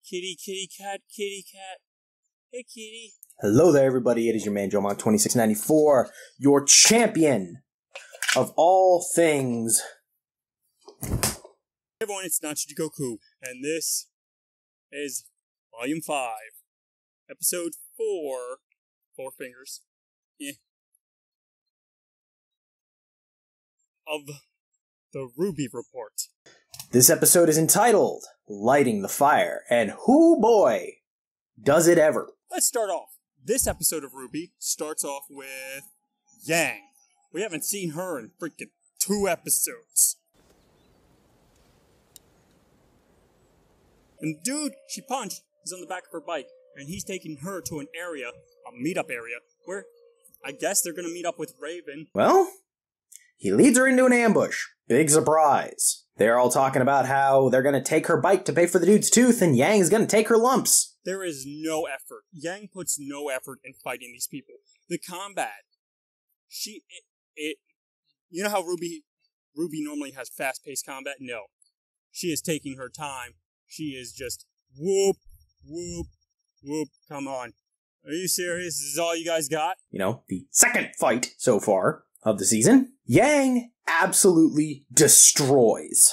Kitty, kitty, cat, kitty, cat. Hey, kitty. Hello there, everybody. It is your man, JoeMont2694, your champion of all things. Hey, everyone, it's Natsu, and this is Vol.5, Episode 4, Four Fingers, of the RWBY Report. This episode is entitled, Lighting the Fire, and hoo boy, does it ever. Let's start off. This episode of RWBY starts off with Yang. We haven't seen her in freaking 2 episodes. And the dude she punched is on the back of her bike, and he's taking her to an area, a meetup area, where I guess they're gonna meet up with Raven. Well, he leads her into an ambush. Big surprise. They're all talking about how they're gonna take her bike to pay for the dude's tooth, and Yang's gonna take her lumps. There is no effort. Yang puts no effort in fighting these people. The combat, you know how RWBY normally has fast-paced combat? No. She is taking her time. She is just whoop, whoop, whoop. Come on. Are you serious? This is all you guys got? You know, the second fight so far of the season. Yang absolutely destroys.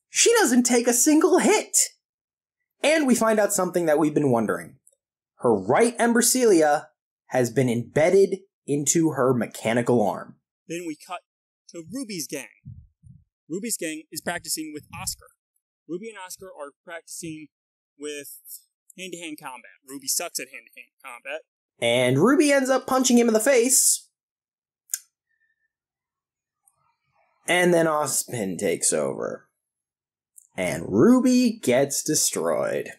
She doesn't take a single hit. And we find out something that we've been wondering. Her right embercilia has been embedded into her mechanical arm. Then we cut to RWBY's gang. RWBY's gang is practicing with Oscar. RWBY and Oscar are practicing with hand-to-hand combat. RWBY sucks at hand-to-hand combat. And RWBY ends up punching him in the face. And then Ozpin takes over. And RWBY gets destroyed.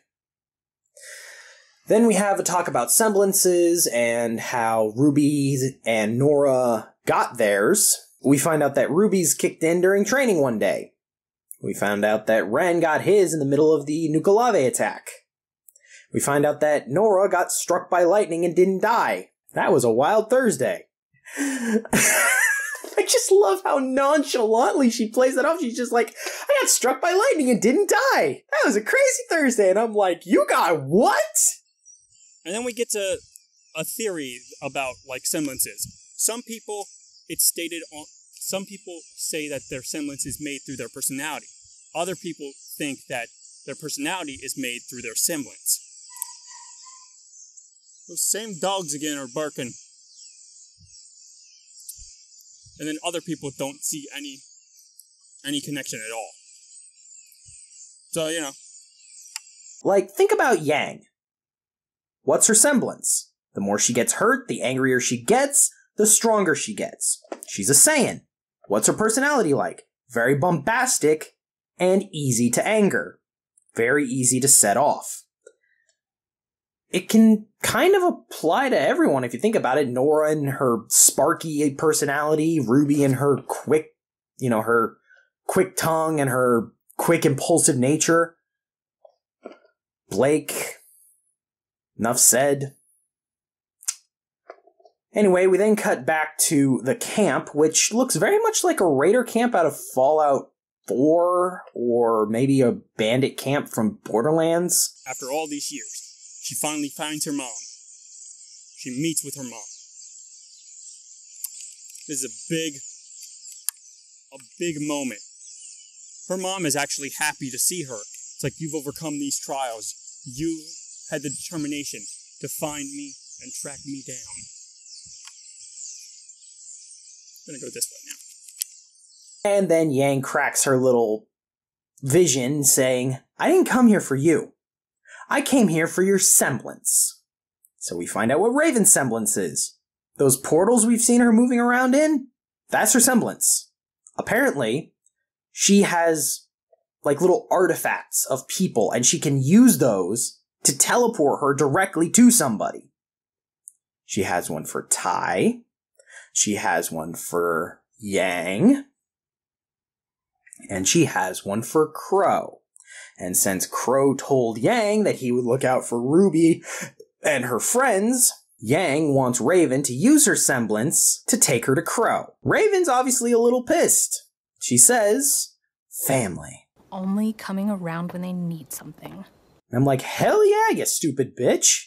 Then we have a talk about semblances and how RWBY and Nora got theirs. We find out that RWBY's kicked in during training one day. We found out that Ren got his in the middle of the Nuka-Lave attack. We find out that Nora got struck by lightning and didn't die. That was a wild Thursday. I just love how nonchalantly she plays that off. She's just like, I got struck by lightning and didn't die. That was a crazy Thursday. And I'm like, you got what? And then we get to a theory about, like, semblances. Some people say that their semblance is made through their personality. Other people think that their personality is made through their semblance. Those same dogs again are barking. And then other people don't see any connection at all. So, you know. Like, think about Yang. What's her semblance? The more she gets hurt, the angrier she gets, the stronger she gets. She's a Saiyan. What's her personality like? Very bombastic and easy to anger. Very easy to set off. It can kind of apply to everyone if you think about it. Nora and her sparky personality, RWBY and her quick tongue and her quick impulsive nature. Blake, enough said. Anyway, we then cut back to the camp, which looks very much like a raider camp out of Fallout 4, or maybe a bandit camp from Borderlands. After all these years, she finally finds her mom. She meets with her mom. This is a big moment. Her mom is actually happy to see her. It's like, you've overcome these trials. You had the determination to find me and track me down. I'm gonna go this way now. And then Yang cracks her little vision, saying, I didn't come here for you. I came here for your semblance. So we find out what Raven's semblance is. Those portals we've seen her moving around in, that's her semblance. Apparently, she has like little artifacts of people, and she can use those to teleport her directly to somebody. She has one for Tai. She has one for Yang. And she has one for Crow. And since Crow told Yang that he would look out for RWBY and her friends, Yang wants Raven to use her semblance to take her to Crow. Raven's obviously a little pissed. She says, family. Only coming around when they need something. And I'm like, hell yeah, you stupid bitch.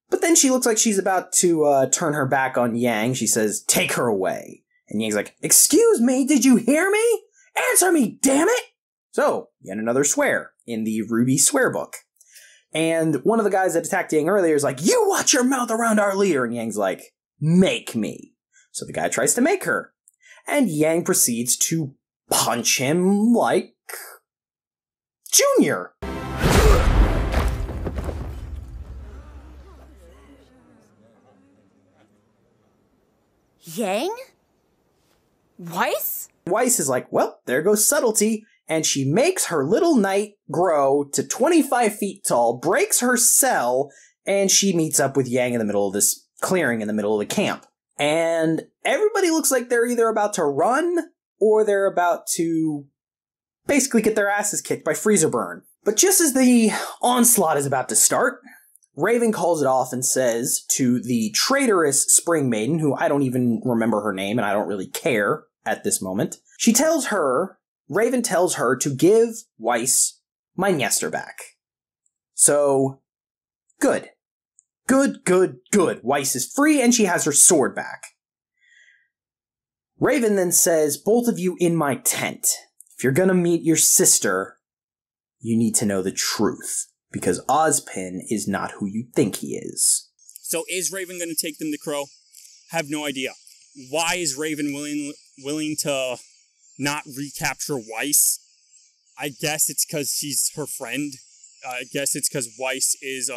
But then she looks like she's about to turn her back on Yang. She says, take her away. And Yang's like, excuse me, did you hear me? Answer me, damn it! So, yet another swear in the RWBY swear book. And one of the guys that attacked Yang earlier is like, you watch your mouth around our leader! And Yang's like, make me. So the guy tries to make her. And Yang proceeds to punch him like Junior. Yang? Weiss? Weiss is like, well, there goes subtlety. And she makes her little knight grow to 25 feet tall, breaks her cell, and she meets up with Yang in the middle of this clearing in the middle of the camp. And everybody looks like they're either about to run or they're about to basically get their asses kicked by freezer burn. But just as the onslaught is about to start, Raven calls it off and says to the traitorous Spring Maiden, who I don't even remember her name and I don't really care at this moment, Raven tells her to give Weiss my Nester back. So, good. Good. Weiss is free and she has her sword back. Raven then says, both of you in my tent. If you're gonna meet your sister, you need to know the truth. Because Ozpin is not who you think he is. So is Raven gonna take them to Crow? Have no idea. Why is Raven willing to not recapture Weiss? I guess it's because she's her friend. I guess it's because Weiss is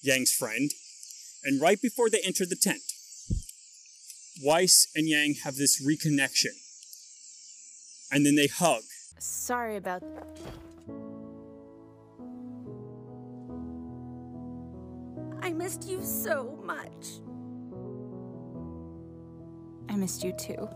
Yang's friend. And right before they enter the tent, Weiss and Yang have this reconnection. And then they hug. Sorry about... I missed you so much. I missed you too.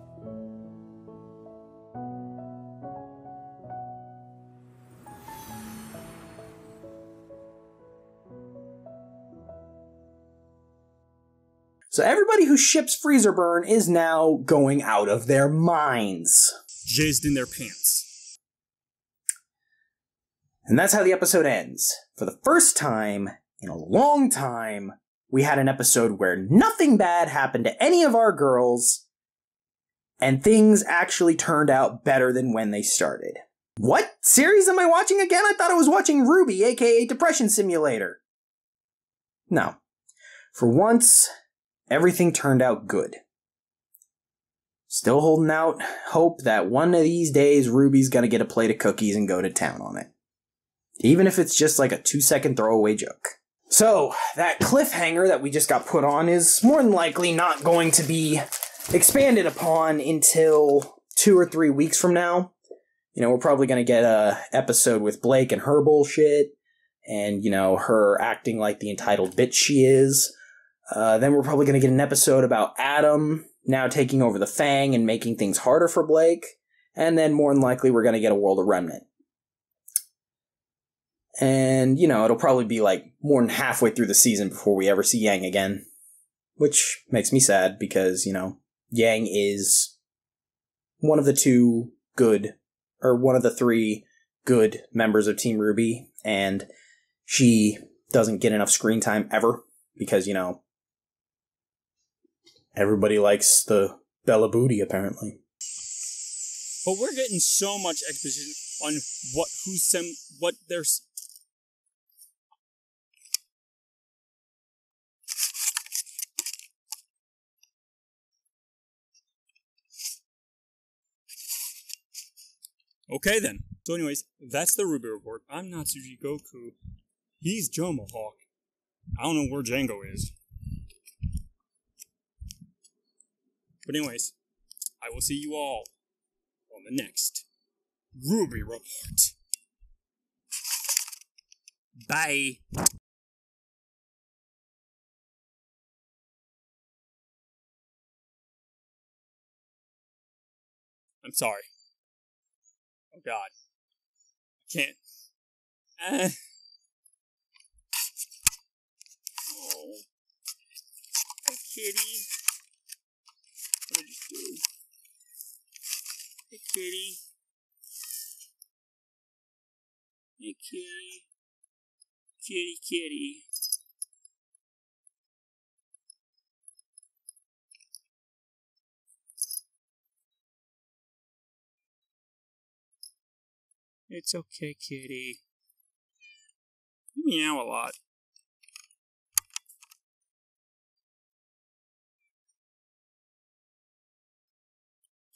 So everybody who ships freezer burn is now going out of their minds. Jizzed in their pants. And that's how the episode ends. For the first time in a long time, we had an episode where nothing bad happened to any of our girls, and things actually turned out better than when they started. What series am I watching again? I thought I was watching RWBY, aka Depression Simulator. No. For once, everything turned out good. Still holding out hope that one of these days RWBY's gonna get a plate of cookies and go to town on it. Even if it's just like a 2-second throwaway joke. So, that cliffhanger that we just got put on is more than likely not going to be expanded upon until 2 or 3 weeks from now. You know, we're probably going to get a episode with Blake and her bullshit, and, you know, her acting like the entitled bitch she is. Then we're probably going to get an episode about Adam now taking over the Fang and making things harder for Blake. And then more than likely we're going to get a World of Remnant. And, you know, it'll probably be like more than halfway through the season before we ever see Yang again. Which makes me sad because, you know, Yang is one of the 2 good, or one of the 3 good members of Team RWBY. And she doesn't get enough screen time ever because, you know, everybody likes the Bella Booty apparently. But we're getting so much exposition on what there's. Okay then. So anyways, that's the RWBY report. I'm Natsu Goku. He's Jomahawk. I don't know where Django is. But anyways, I will see you all on the next RWBY report. Bye. I'm sorry. Oh God. I can't. Oh. Hey, kitty. What did you do? Hey, kitty. Hey, kitty. Kitty, kitty. It's okay, kitty. You meow a lot.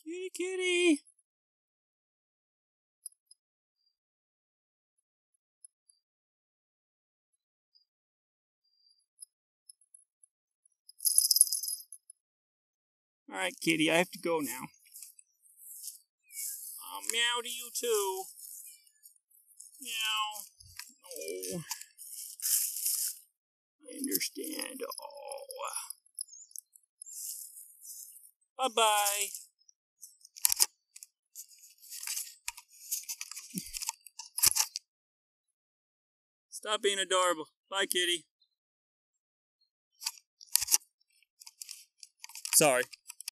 Kitty, kitty. Alright, kitty, I have to go now. I'll meow to you too. Meow. Oh. I understand. Oh. Bye-bye. Stop being adorable. Bye, kitty. Sorry.